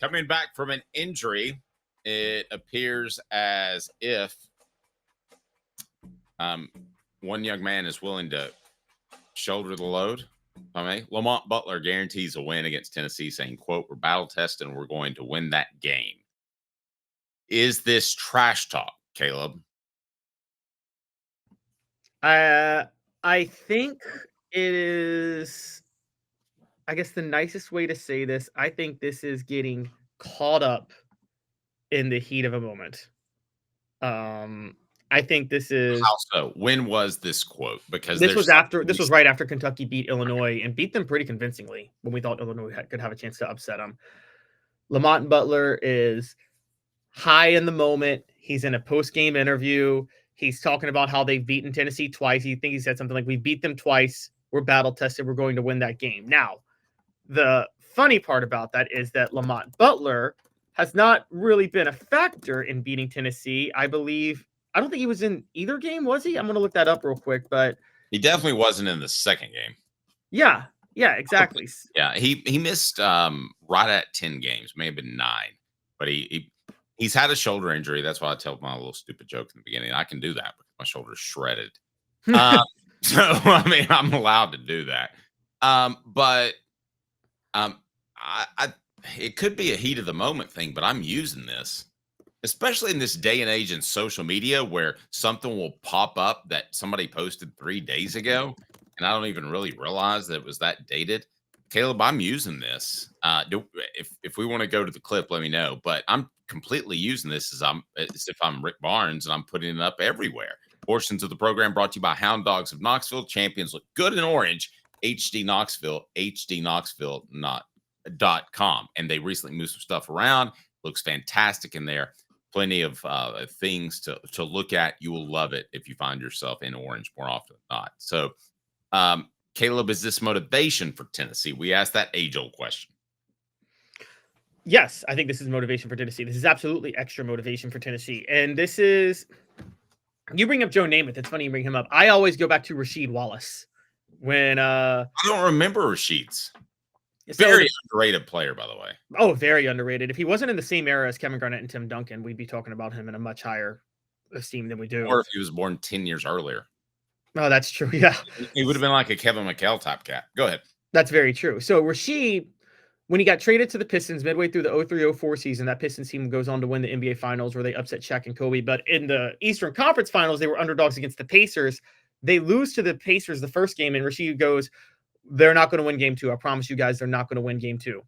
Coming back from an injury, it appears as if one young man is willing to shoulder the load. Lamont Butler guarantees a win against Tennessee, saying, quote, "We're battle tested and we're going to win that game." Is this trash talk, Caleb? I think it is, I guess the nicest way to say this, I think this is getting caught up in the heat of a moment. I think this is How so? When was this quote? Because this there's was after something this was right after Kentucky beat Illinois and beat them pretty convincingly when we thought Illinois could have a chance to upset them. Lamont Butler is high in the moment. He's in a post-game interview. He's talking about how they've beaten Tennessee twice. He said something like, "We beat them twice. We're battle tested. We're going to win that game." Now, the funny part about that is that Lamont Butler has not really been a factor in beating Tennessee. I don't think he was in either game, was he? I'm going to look that up real quick, but he definitely wasn't in the second game. Yeah, exactly. Yeah, he missed right at 10 games, may have been 9, but he's had a shoulder injury. That's why I tell my little stupid joke in the beginning. I can do that because my shoulder's shredded. So I mean, I'm allowed to do that. But it could be a heat of the moment thing, but I'm using this, especially in this day and age in social media where something will pop up that somebody posted 3 days ago, and I don't even really realize that it was that dated. Caleb, I'm using this. If we want to go to the clip, let me know. But I'm completely using this as if I'm Rick Barnes, and I'm putting it up everywhere. Portions of the program brought to you by Hound Dogs of Knoxville. Champions look good in orange. HD Knoxville, hdknoxville.com. And they recently moved some stuff around. Looks fantastic in there. Plenty of things to look at. You will love it if you find yourself in orange more often than not. So, Caleb, is this motivation for Tennessee? We asked that age-old question. Yes, I think this is motivation for Tennessee. This is absolutely extra motivation for Tennessee. And this is, you bring up Joe Namath. It's funny you bring him up. I always go back to Rasheed Wallace. When I don't remember Rasheed's. Very underrated player, by the way. Oh, very underrated. If he wasn't in the same era as Kevin Garnett and Tim Duncan, we'd be talking about him in a much higher esteem than we do. Or if he was born 10 years earlier. Oh, that's true. Yeah. He would have been like a Kevin McHale type cat. Go ahead. That's very true. So Rasheed, when he got traded to the Pistons midway through the 03-04 season, that Pistons team goes on to win the NBA Finals where they upset Shaq and Kobe. But in the Eastern Conference Finals, they were underdogs against the Pacers. They lose to the Pacers the first game, and Rasheed goes, "They're not going to win game 2. I promise you guys, they're not going to win game 2.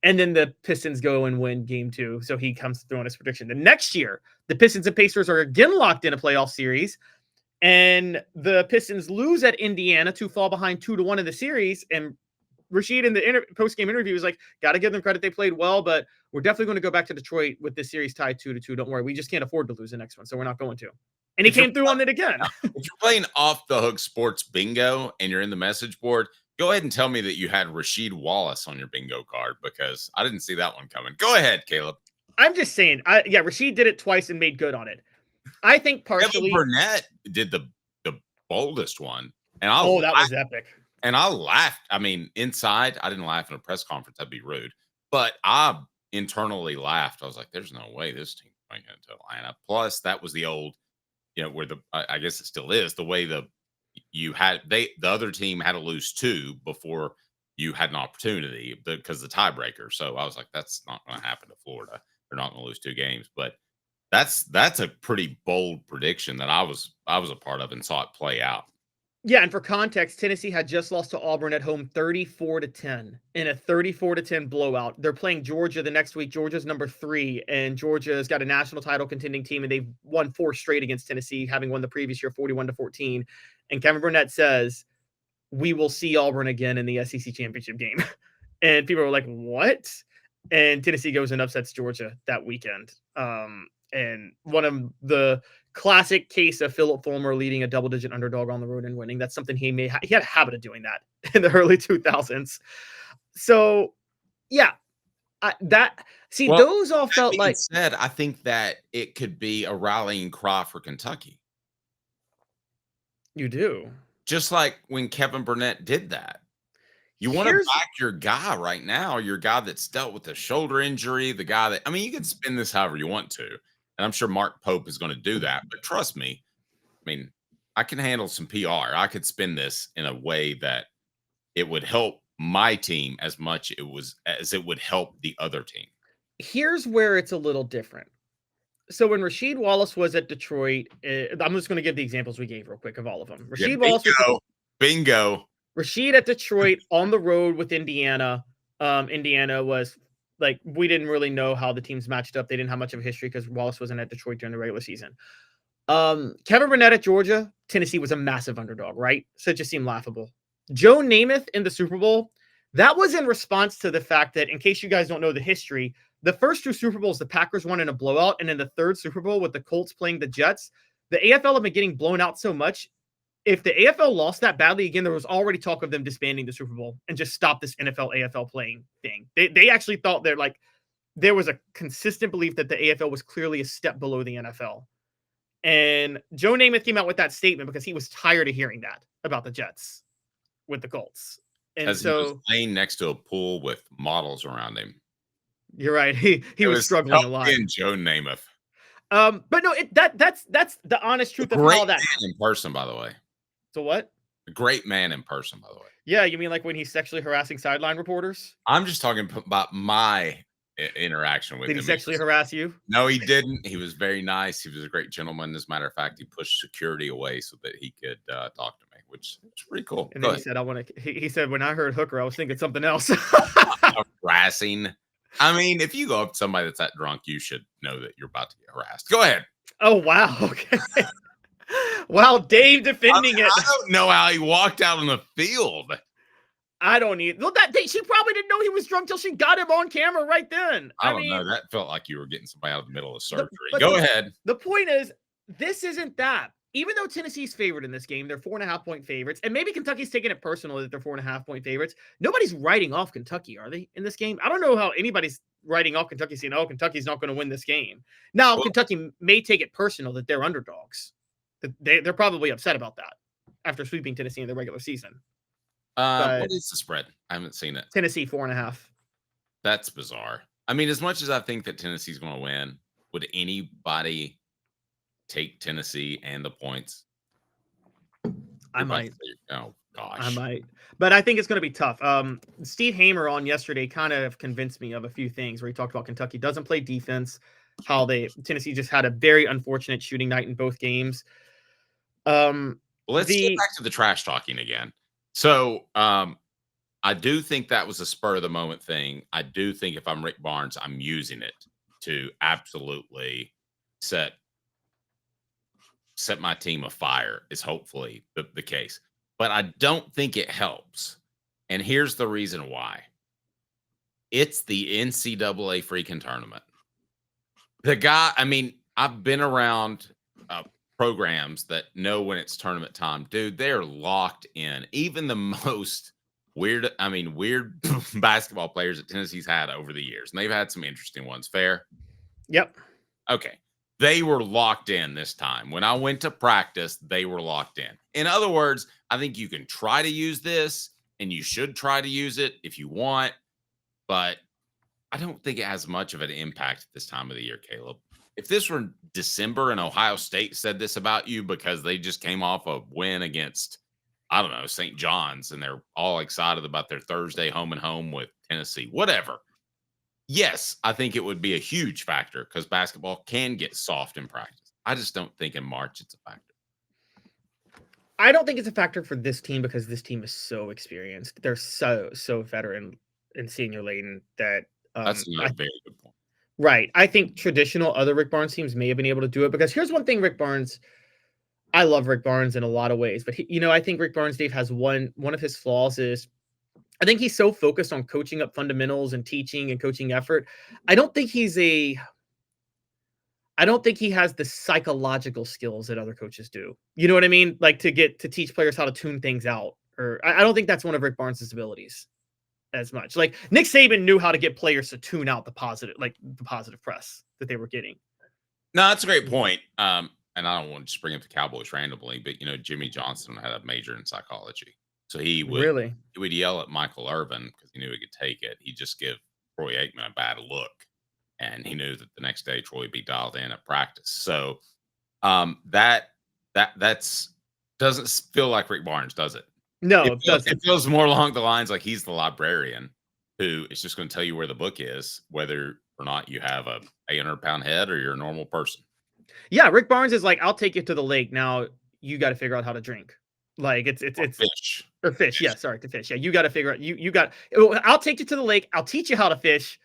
And then the Pistons go and win game 2. So he comes through on his prediction. The next year, the Pistons and Pacers are again locked in a playoff series. And the Pistons lose at Indiana to fall behind 2-1 in the series. And Rasheed in the post-game interview was like, "Got to give them credit. They played well, but we're definitely going to go back to Detroit with this series tied 2-2. Don't worry. We just can't afford to lose the next one. So we're not going to." And he came through on it again. If you're playing off the hook sports bingo and you're in the message board, go ahead and tell me that you had Rasheed Wallace on your bingo card because I didn't see that one coming. Go ahead, Caleb. I'm just saying. Rasheed did it twice and made good on it. I think partially. Kevin Burnett did the boldest one. And that was epic. And I laughed. I mean, inside, I didn't laugh in a press conference. That'd be rude. But I internally laughed. I was like, there's no way this team is going to Atlanta. Plus, that was the old, where I guess it still is, the way the other team had to lose 2 before you had an opportunity because the tiebreaker. So I was like, that's not going to happen to Florida. They're not going to lose 2 games. But that's a pretty bold prediction that I was a part of and saw it play out. Yeah, and for context, Tennessee had just lost to Auburn at home 34-10 in a 34-10 blowout. They're playing Georgia the next week. Georgia's number 3, and Georgia's got a national title contending team, and they've won 4 straight against Tennessee, having won the previous year 41-14. And Kevin Burnett says, "We will see Auburn again in the SEC championship game." And people were like, "What?" And Tennessee goes and upsets Georgia that weekend. And one of the classic case of Philip Fulmer leading a double-digit underdog on the road and winning. That's something he had a habit of doing that in the early 2000s. So, yeah, those all felt like. Said, I think that it could be a rallying cry for Kentucky. You do, just like when Kevin Burnett did that. You want to Here's back your guy right now, your guy that's dealt with a shoulder injury, the guy that, I mean, you can spin this however you want to. And I'm sure Mark Pope is going to do that. But trust me, I mean, I can handle some PR. I could spin this in a way that it would help my team as much as it would help the other team. here's where it's a little different. So when Rasheed Wallace was at Detroit, I'm just going to give the examples we gave real quick of all of them. Yeah, Rasheed Wallace was bingo. Rasheed at Detroit on the road with Indiana. Indiana was like, we didn't really know how the teams matched up. They didn't have much of a history because Wallace wasn't at Detroit during the regular season. Kevin Burnett at Georgia, Tennessee was a massive underdog, right? So it just seemed laughable. Joe Namath in the Super Bowl, that was in response to the fact that, in case you guys don't know the history, the first two Super Bowls, the Packers won in a blowout, and in the third Super Bowl with the Colts playing the Jets, the AFL had been getting blown out so much. If the AFL lost that badly again, there was already talk of them disbanding the Super Bowl and just stop this NFL AFL playing thing. They actually thought there was a consistent belief that the AFL was clearly a step below the NFL. And Joe Namath came out with that statement because he was tired of hearing that about the Jets with the Colts. And As so he was laying next to a pool with models around him. You're right. He was struggling a lot. And Joe Namath. But no, that's the honest truth of how that man in person, by the way. So what? A great man in person, by the way. Yeah, you mean like when he's sexually harassing sideline reporters? I'm just talking about my interaction with him. Did he sexually harass you? No, he didn't. He was very nice. He was a great gentleman. As a matter of fact, he pushed security away so that he could talk to me, which is pretty cool. And then he said, "I want to." He said, "When I heard hooker, I was thinking something else." Harassing. I mean, if you go up to somebody that's that drunk, you should know that you're about to get harassed. Go ahead. Oh wow. Okay. Wow, Dave defending it. I don't know how he walked out on the field. I don't need. Well, she probably didn't know he was drunk till she got him on camera right then. I don't know. That felt like you were getting somebody out of the middle of surgery. Go ahead. The point is, this isn't that. Even though Tennessee's favored in this game, they're 4.5-point favorites, and maybe Kentucky's taking it personal that they're 4.5-point favorites. Nobody's writing off Kentucky, are they, in this game? I don't know how anybody's writing off Kentucky, saying, "Oh, Kentucky's not going to win this game." Now, Kentucky may take it personal that they're underdogs. They're probably upset about that after sweeping Tennessee in the regular season. What is the spread? I haven't seen it. Tennessee 4.5. That's bizarre. I mean, as much as I think that Tennessee's going to win, would anybody take Tennessee and the points? I might. Oh gosh, I might, but I think it's going to be tough. Steve Hamer on yesterday kind of convinced me of a few things where he talked about Kentucky doesn't play defense, how Tennessee just had a very unfortunate shooting night in both games. Let's get back to the trash talking again. So, I do think that was a spur of the moment thing. I do think if I'm Rick Barnes, I'm using it to absolutely set my team afire is hopefully the case. But I don't think it helps. And here's the reason why. It's the NCAA freaking tournament. The guy, I mean, I've been around programs that know when it's tournament time. Dude, they're locked in. Even the most weird basketball players that Tennessee's had over the years. And they've had some interesting ones. Fair? Yep. Okay. They were locked in this time. When I went to practice, they were locked in. In other words, I think you can try to use this, and you should try to use it if you want, but I don't think it has much of an impact at this time of the year, Caleb. If this were December and Ohio State said this about you because they just came off a win against, I don't know, St. John's, and they're all excited about their Thursday home and home with Tennessee, whatever. Yes, I think it would be a huge factor because basketball can get soft in practice. I just don't think in March it's a factor. I don't think it's a factor for this team because this team is so experienced. They're so veteran and senior laden that that's not a very good point. Right. I think traditional other Rick Barnes teams may have been able to do it because here's one thing Rick Barnes, I love Rick Barnes in a lot of ways, but I think Rick Barnes, Dave, has one of his flaws is I think he's so focused on coaching up fundamentals and teaching and coaching effort. I don't think he has the psychological skills that other coaches do. You know what I mean? Like to teach players how to tune things out. Or I don't think that's one of Rick Barnes' abilities as much. Like Nick Saban knew how to get players to tune out the positive press that they were getting. No, that's a great point. And I don't want to just bring up the Cowboys randomly, but Jimmy Johnson had a major in psychology. So Really? he would yell at Michael Irvin because he knew he could take it. He'd just give Troy Aikman a bad look, and he knew that the next day Troy would be dialed in at practice. So that's doesn't feel like Rick Barnes, does it? No, it doesn't. It feels more along the lines like he's the librarian who is just going to tell you where the book is, whether or not you have a 800-pound head or you're a normal person. Yeah, Rick Barnes is like, I'll take you to the lake. Now you got to figure out how to drink. Like it's Fish. or fish. Yeah, sorry, to fish. Yeah, you got to figure out you got. I'll take you to the lake. I'll teach you how to fish,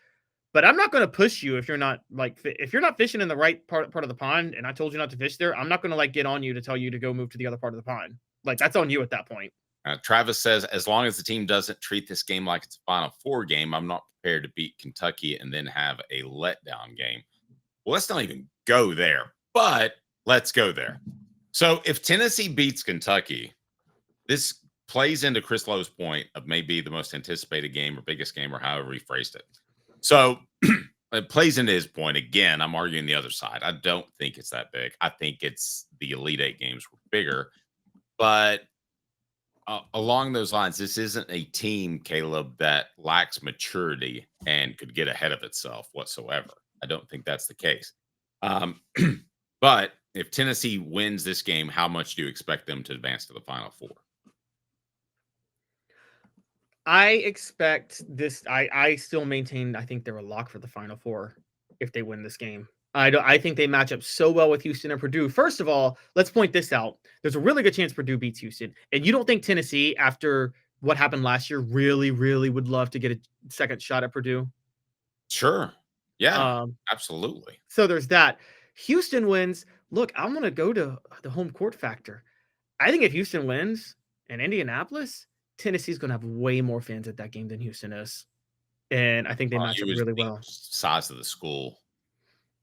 but I'm not going to push you if you're not like if you're not fishing in the right part of the pond. And I told you not to fish there. I'm not going to like get on you to tell you to go move to the other part of the pond. Like that's on you at that point. Travis says, as long as the team doesn't treat this game like it's a Final Four game, I'm not prepared to beat Kentucky and then have a letdown game. Well, let's not even go there, but let's go there. So if Tennessee beats Kentucky, this plays into Chris Lowe's point of maybe the most anticipated game or biggest game or however he phrased it. So it plays into his point. Again, I'm arguing the other side. I don't think it's that big. I think it's the Elite Eight games were bigger. But along those lines, this isn't a team, Caleb, that lacks maturity and could get ahead of itself whatsoever. I don't think that's the case. But if Tennessee wins this game, how much do you expect them to advance to the Final Four? I expect this. I still maintain. I think they're a lock for the Final Four if they win this game. I think they match up so well with Houston and Purdue. First of all, let's point this out. There's a really good chance Purdue beats Houston, and you don't think Tennessee, after what happened last year, really, really would love to get a second shot at Purdue? Sure. Yeah, absolutely. So there's that. Houston wins. Look, I'm going to go to the home court factor. I think if Houston wins in Indianapolis, Tennessee's going to have way more fans at that game than Houston is. And I think they match up really well. Size of the school.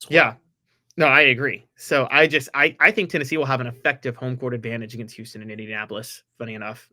Yeah. No, I agree. So I think Tennessee will have an effective home court advantage against Houston and Indianapolis, funny enough.